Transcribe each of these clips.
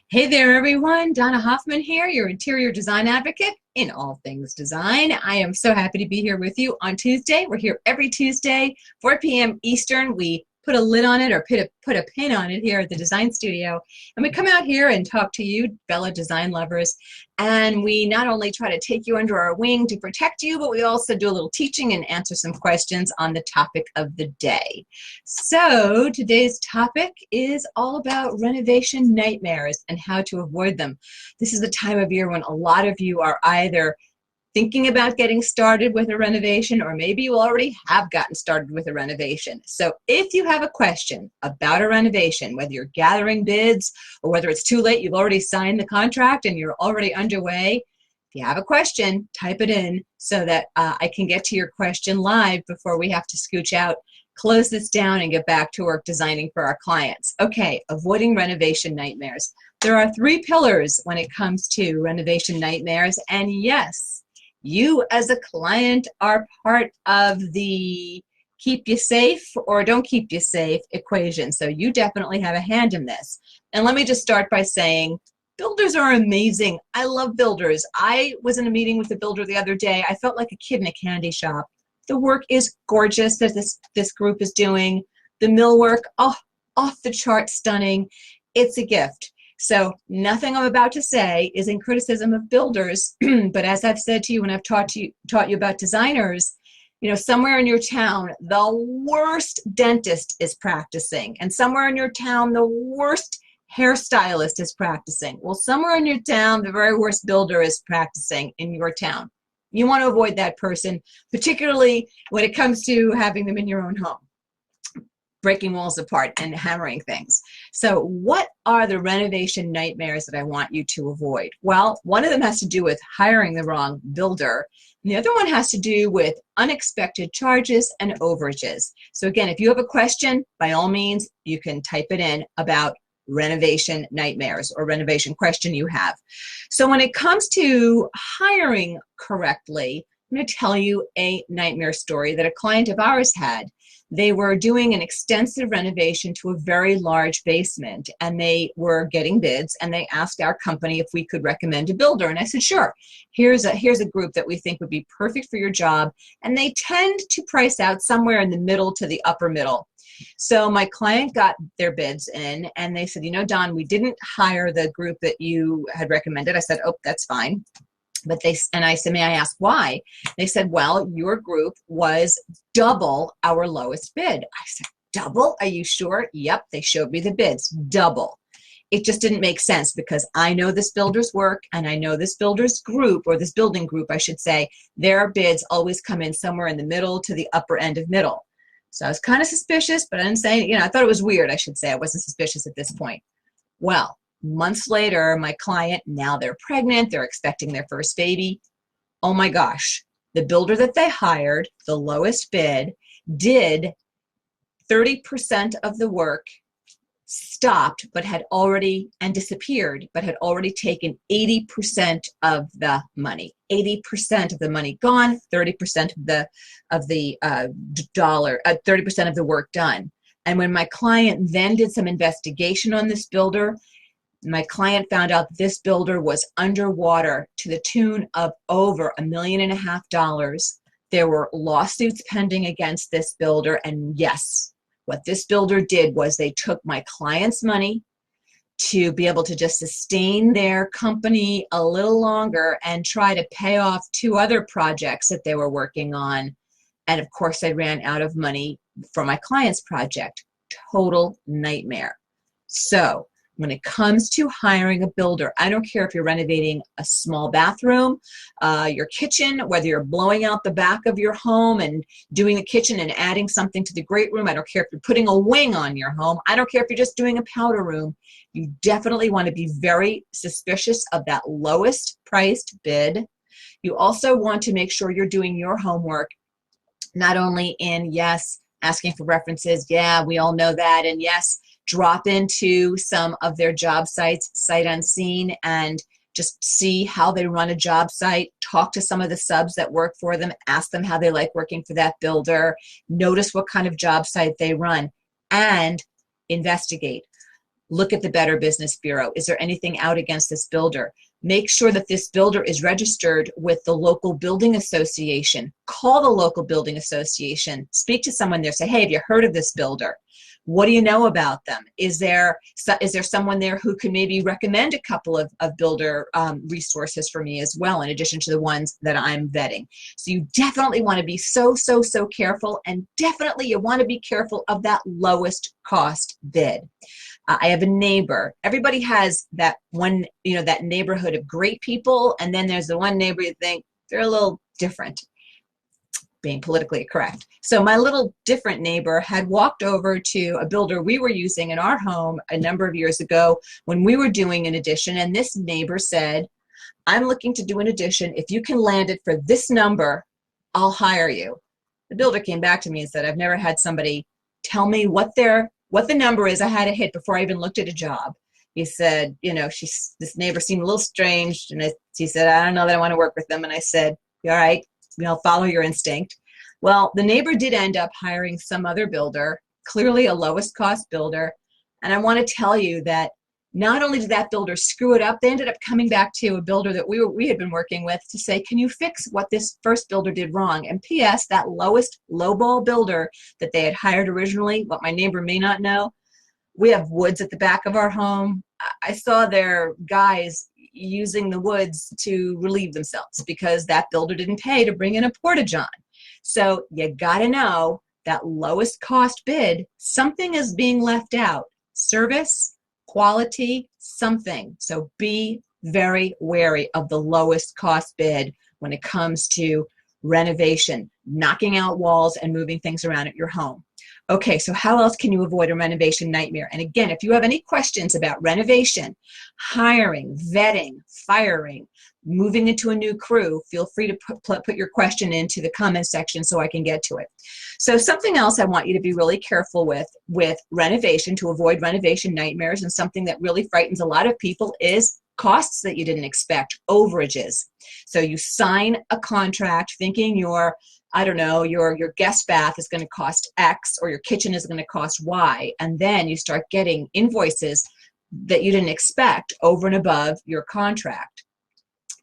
Hey there, everyone. Donna Hoffman here, your interior design advocate in all things design. I am so happy to be here with you on Tuesday. We're here every Tuesday, 4 p.m. Eastern. We put a lid on it or put a pin on it here at the design studio. And we come out here and talk to you, fellow design lovers. And we not only try to take you under our wing to protect you, but we also do a little teaching and answer some questions on the topic of the day. So today's topic is all about renovation nightmares and how to avoid them. This is the time of year when a lot of you are either thinking about getting started with a renovation, or maybe you already have gotten started with a renovation. So if you have a question about a renovation, whether you're gathering bids or whether it's too late, you've already signed the contract and you're already underway, if you have a question, type it in so that I can get to your question live before we have to scooch out, close this down, and get back to work designing for our clients. Okay, avoiding renovation nightmares. There are 3 pillars when it comes to renovation nightmares, and yes, you as a client are part of the keep you safe or don't keep you safe equation. So you definitely have a hand in this. And let me just start by saying, builders are amazing. I love builders. I was in a meeting with a builder the other day. I felt like a kid in a candy shop. The work is gorgeous that this group is doing. The millwork, oh, off the chart stunning. It's a gift. So nothing I'm about to say is in criticism of builders, but as I've said to you when I've taught you about designers, you know, somewhere in your town, the worst dentist is practicing, and somewhere in your town, the worst hairstylist is practicing. Well, somewhere in your town, the very worst builder is practicing in your town. You want to avoid that person, particularly when it comes to having them in your own home, breaking walls apart and hammering things. So what are the renovation nightmares that I want you to avoid? Well, one of them has to do with hiring the wrong builder. And the other one has to do with unexpected charges and overages. So again, if you have a question, by all means, you can type it in about renovation nightmares or renovation question you have. So when it comes to hiring correctly, I'm going to tell you a nightmare story that a client of ours had. They were doing an extensive renovation to a very large basement, and they were getting bids, and they asked our company if we could recommend a builder. And I said, sure, here's a group that we think would be perfect for your job. And they tend to price out somewhere in the middle to the upper middle. So my client got their bids in, and they said, you know, Don, we didn't hire the group that you had recommended. I said, oh, that's fine. But I said, may I ask why? They said, well, your group was double our lowest bid. I said, double? Are you sure? Yep, they showed me the bids, double. It just didn't make sense because I know this builder's work, and I know this builder's group, or this building group, I should say, their bids always come in somewhere in the middle to the upper end of middle. So I was kind of suspicious, but I didn't say, I thought it was weird, I should say. I wasn't suspicious at this point. Well, months later, my client, now they're pregnant, they're expecting their first baby. Oh my gosh, the builder that they hired, the lowest bid, did 30% of the work, stopped, but had already, and disappeared, but had already taken 80% of the money. 80% of the money gone, 30% of the dollar, 30% of the work done. And when my client then did some investigation on this builder, my client found out that this builder was underwater to the tune of over $1.5 million. There were lawsuits pending against this builder, and yes, what this builder did was they took my client's money to be able to just sustain their company a little longer and try to pay off 2 other projects that they were working on. And of course, they ran out of money for my client's project. Total nightmare. So when it comes to hiring a builder, I don't care if you're renovating a small bathroom, your kitchen, whether you're blowing out the back of your home and doing the kitchen and adding something to the great room. I don't care if you're putting a wing on your home. I don't care if you're just doing a powder room. You definitely want to be very suspicious of that lowest priced bid. You also want to make sure you're doing your homework, not only in, yes, asking for references, yeah, we all know that, and yes, drop into some of their job sites, sight unseen, and just see how they run a job site. Talk to some of the subs that work for them. Ask them how they like working for that builder. Notice what kind of job site they run, and investigate. Look at the Better Business Bureau. Is there anything out against this builder? Make sure that this builder is registered with the local building association. Call the local building association. Speak to someone there. Say, hey, have you heard of this builder? What do you know about them? Is there someone there who can maybe recommend a couple of builder resources for me as well, in addition to the ones that I'm vetting? So you definitely want to be so careful, and definitely you want to be careful of that lowest cost bid. I have a neighbor. Everybody has that one, that neighborhood of great people, and then there's the one neighbor you think they're a little different, being politically correct. So my little different neighbor had walked over to a builder we were using in our home a number of years ago when we were doing an addition, and this neighbor said, I'm looking to do an addition. If you can land it for this number, I'll hire you. The builder came back to me and said, I've never had somebody tell me what the number is I had to hit before I even looked at a job. He said, this neighbor seemed a little strange, and he said, I don't know that I want to work with them. And I said, all right, follow your instinct. Well, the neighbor did end up hiring some other builder, clearly a lowest cost builder. And I want to tell you that not only did that builder screw it up, they ended up coming back to a builder that we had been working with to say, can you fix what this first builder did wrong? And P.S., that lowest lowball builder that they had hired originally, what my neighbor may not know, we have woods at the back of our home. I saw their guys using the woods to relieve themselves because that builder didn't pay to bring in a porta-john. So you got to know that lowest cost bid, something is being left out. Service, quality, something. So be very wary of the lowest cost bid when it comes to renovation, knocking out walls and moving things around at your home. Okay, so how else can you avoid a renovation nightmare? And again, if you have any questions about renovation, hiring, vetting, firing, moving into a new crew, feel free to put your question into the comment section so I can get to it. So something else I want you to be really careful with renovation, to avoid renovation nightmares, and something that really frightens a lot of people is costs that you didn't expect, overages. So you sign a contract thinking your guest bath is going to cost X, or your kitchen is going to cost Y, and then you start getting invoices that you didn't expect over and above your contract.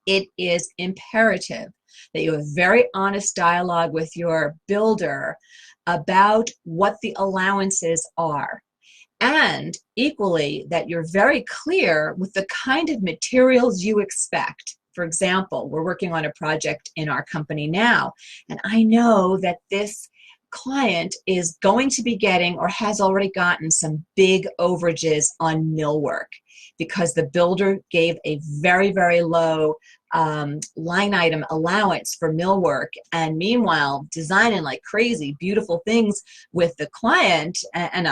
It is imperative that you have very honest dialogue with your builder about what the allowances are, and equally that you're very clear with the kind of materials you expect. For example, we're working on a project in our company now, and I know that this client is going to be getting, or has already gotten, some big overages on millwork because the builder gave a very, very low line item allowance for millwork, and meanwhile designing like crazy beautiful things with the client and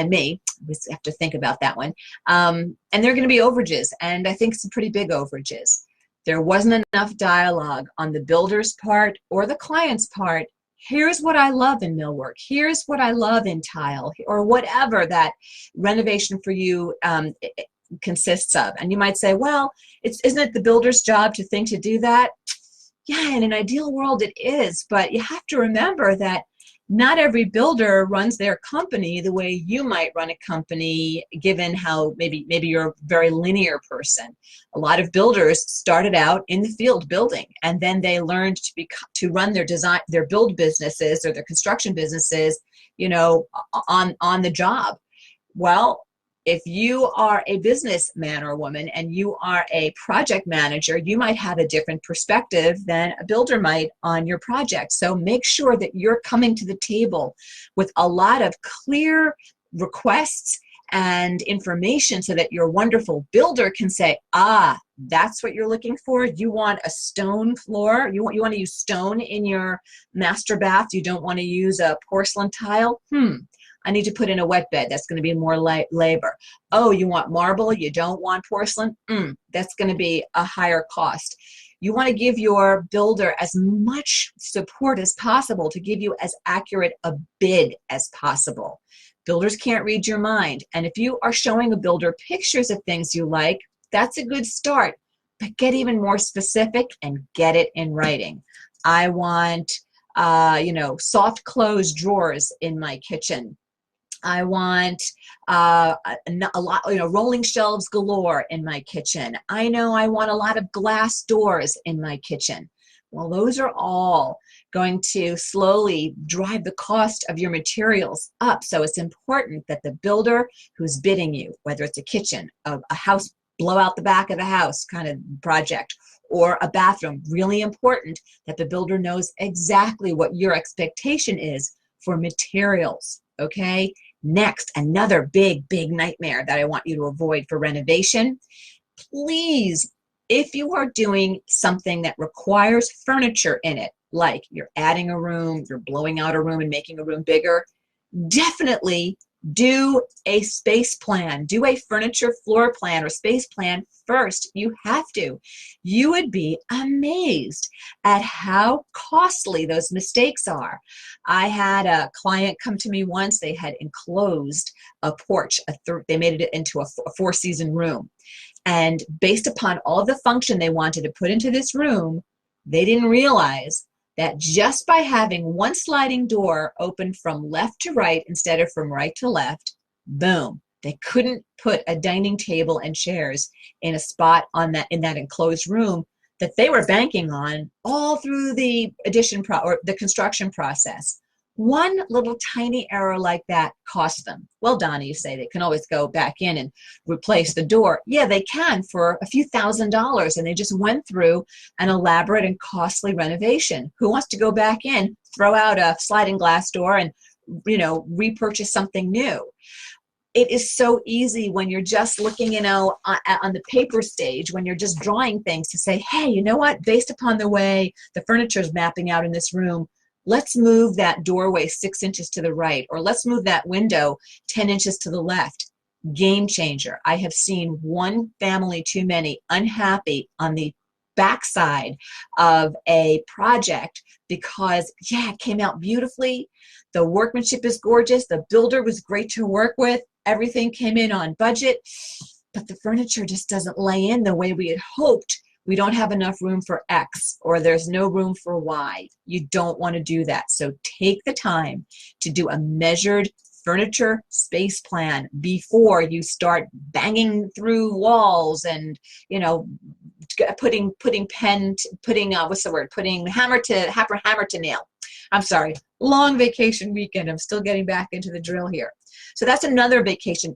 me, we have to think about that one, and they're going to be overages, and I think some pretty big overages. There wasn't enough dialogue on the builder's part or the client's part. Here's what I love in millwork. Here's what I love in tile, or whatever that renovation for you consists of. And you might say, well, isn't it the builder's job to do that? Yeah, in an ideal world it is, but you have to remember that not every builder runs their company the way you might run a company, given how maybe you're a very linear person. A lot of builders started out in the field building, and then they learned to run their build businesses or their construction businesses, on the job. Well, if you are a businessman or woman and you are a project manager, you might have a different perspective than a builder might on your project. So make sure that you're coming to the table with a lot of clear requests and information so that your wonderful builder can say, that's what you're looking for. You want a stone floor. You want to use stone in your master bath. You don't want to use a porcelain tile. I need to put in a wet bed. That's going to be more labor. Oh, you want marble? You don't want porcelain? That's going to be a higher cost. You want to give your builder as much support as possible to give you as accurate a bid as possible. Builders can't read your mind. And if you are showing a builder pictures of things you like, that's a good start. But get even more specific and get it in writing. I want, soft close drawers in my kitchen. I want a lot, rolling shelves galore in my kitchen. I know I want a lot of glass doors in my kitchen. Well, those are all going to slowly drive the cost of your materials up. So it's important that the builder who's bidding you, whether it's a kitchen, a house, blow out the back of the house kind of project, or a bathroom, really important that the builder knows exactly what your expectation is for materials, okay? Next, another big nightmare that I want you to avoid for renovation. Please, if you are doing something that requires furniture in it, like you're adding a room, you're blowing out a room and making a room bigger, definitely do a space plan. Do a furniture floor plan or space plan first. You have to. You would be amazed at how costly those mistakes are. I had a client come to me once. They had enclosed a porch. They made it into a four-season room. And based upon all of the function they wanted to put into this room, they didn't realize that just by having one sliding door open from left to right instead of from right to left, boom, they couldn't put a dining table and chairs in a spot in that enclosed room that they were banking on all through the or the construction process. One little tiny error like that cost them. Well, Donna, you say they can always go back in and replace the door. Yeah, they can for a few $1,000s, and they just went through an elaborate and costly renovation. Who wants to go back in, throw out a sliding glass door, and repurchase something new? It is so easy when you're just looking, on the paper stage, when you're just drawing things, to say, hey, you know what? Based upon the way the furniture is mapping out in this room, let's move that doorway 6 inches to the right, or let's move that window 10 inches to the left. Game changer. I have seen one family too many unhappy on the backside of a project because, yeah, it came out beautifully. The workmanship is gorgeous. The builder was great to work with. Everything came in on budget, but the furniture just doesn't lay in the way we had hoped. We don't have enough room for X, or there's no room for Y. You don't want to do that. So take the time to do a measured furniture space plan before you start banging through walls and, putting hammer to nail. I'm sorry, long vacation weekend. I'm still getting back into the drill here. So that's another vacation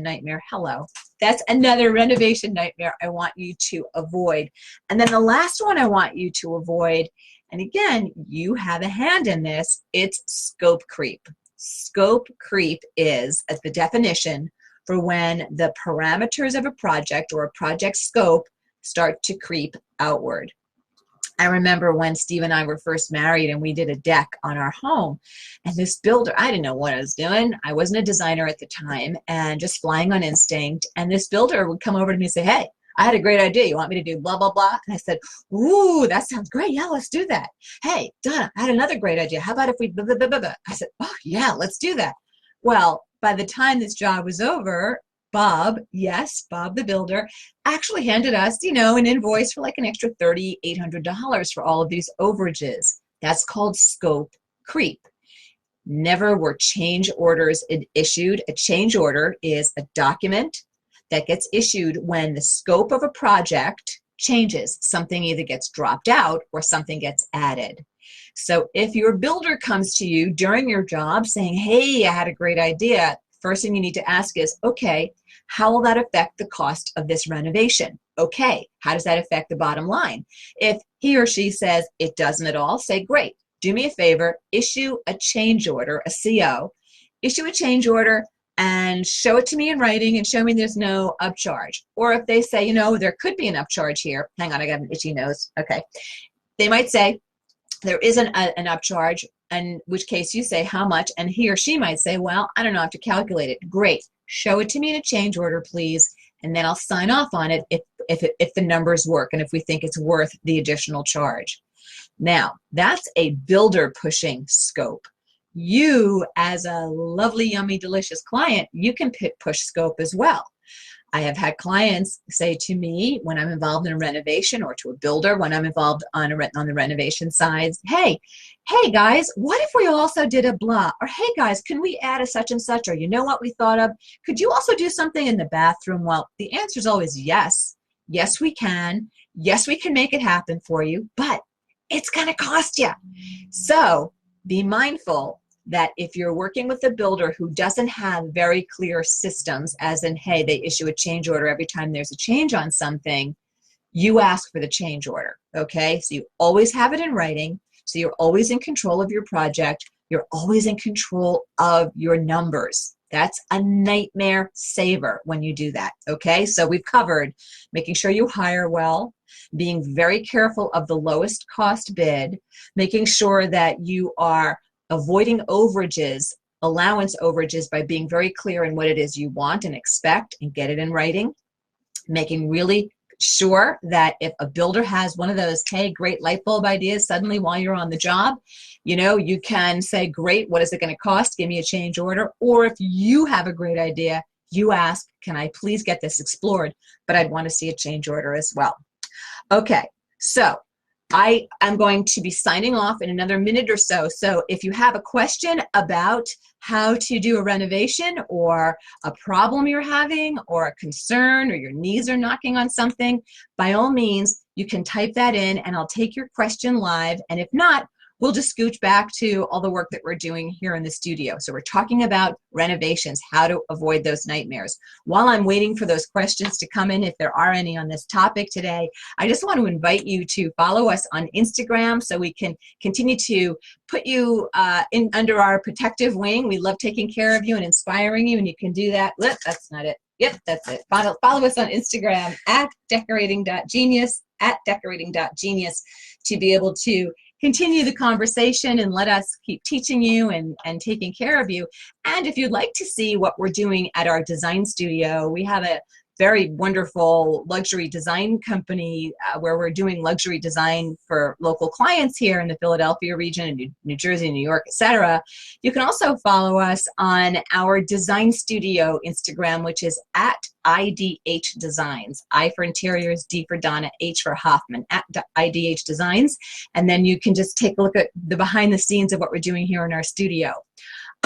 nightmare. Hello. That's another renovation nightmare I want you to avoid. And then the last one I want you to avoid, and again, you have a hand in this, it's scope creep. Scope creep is, as the definition, for when the parameters of a project or a project scope start to creep outward. I remember when Steve and I were first married and we did a deck on our home, and this builder, I didn't know what I was doing. I wasn't a designer at the time and just flying on instinct. And this builder would come over to me and say, hey, I had a great idea. You want me to do blah, blah, blah? And I said, ooh, that sounds great. Yeah, let's do that. Hey, Donna, I had another great idea. How about if we blah, blah, blah, blah, blah? I said, oh, yeah, let's do that. Well, by the time this job was over, Bob, yes, Bob the builder, actually handed us, an invoice for like an extra $3,800 for all of these overages. That's called scope creep. Never were change orders issued. A change order is a document that gets issued when the scope of a project changes. Something either gets dropped out or something gets added. So if your builder comes to you during your job saying, hey, I had a great idea, first thing you need to ask is, okay, how will that affect the cost of this renovation? Okay, how does that affect the bottom line? If he or she says it doesn't at all, say, great, do me a favor, issue a change order, a CO, issue a change order and show it to me in writing and show me there's no upcharge. Or if they say, there could be an upcharge here. Hang on, I got an itchy nose. Okay. They might say there isn't an upcharge, in which case you say how much, and he or she might say, well, I don't know, I have to calculate it. Great. Show it to me in a change order, please, and then I'll sign off on it if the numbers work and if we think it's worth the additional charge. Now, that's a builder pushing scope. You, as a lovely, yummy, delicious client, you can push scope as well. I have had clients say to me when I'm involved in a renovation, or to a builder when I'm involved on the renovation sides, hey guys, what if we also did a blah? Or hey guys, can we add a such and such? Or you know what we thought of? Could you also do something in the bathroom? Well, the answer is always yes. Yes, we can. Yes, we can make it happen for you, but it's going to cost you. So be mindful that if you're working with a builder who doesn't have very clear systems, as in, hey, they issue a change order every time there's a change on something, you ask for the change order, okay? So you always have it in writing, so you're always in control of your project, you're always in control of your numbers. That's a nightmare saver when you do that, okay? So we've covered making sure you hire well, being very careful of the lowest cost bid, making sure that you are avoiding overages, allowance overages, by being very clear in what it is you want and expect and get it in writing, making really sure that if a builder has one of those, hey, great light bulb ideas suddenly while you're on the job, you know, you can say, great, what is it going to cost? Give me a change order. Or if you have a great idea, you ask, can I please get this explored? But I'd want to see a change order as well. Okay, so I am going to be signing off in another minute or so. So if you have a question about how to do a renovation, or a problem you're having, or a concern, or your knees are knocking on something, by all means, you can type that in and I'll take your question live. And if not, we'll just scooch back to all the work that we're doing here in the studio. So we're talking about renovations, how to avoid those nightmares. While I'm waiting for those questions to come in, if there are any on this topic today, I just want to invite you to follow us on Instagram so we can continue to put you in under our protective wing. We love taking care of you and inspiring you, and you can do that. That's not it. Yep, that's it. Follow us on Instagram at decorating.genius, to be able to continue the conversation and let us keep teaching you and taking care of you. And if you'd like to see what we're doing at our design studio, we have a very wonderful luxury design company where we're doing luxury design for local clients here in the Philadelphia region, and New Jersey, New York, etc. You can also follow us on our design studio Instagram, which is at IDH Designs. I for interiors, D for Donna, H for Hoffman, at IDH Designs. And then you can just take a look at the behind the scenes of what we're doing here in our studio.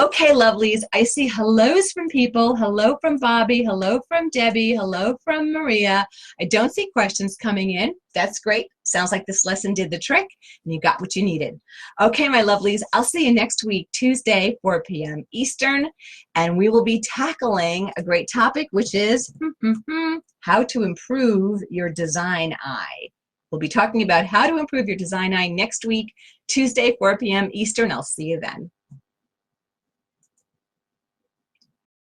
Okay, lovelies, I see hellos from people. Hello from Bobby. Hello from Debbie. Hello from Maria. I don't see questions coming in. That's great. Sounds like this lesson did the trick and you got what you needed. Okay, my lovelies, I'll see you next week, Tuesday, 4 p.m. Eastern, and we will be tackling a great topic, which is how to improve your design eye. We'll be talking about how to improve your design eye next week, Tuesday, 4 p.m. Eastern. I'll see you then.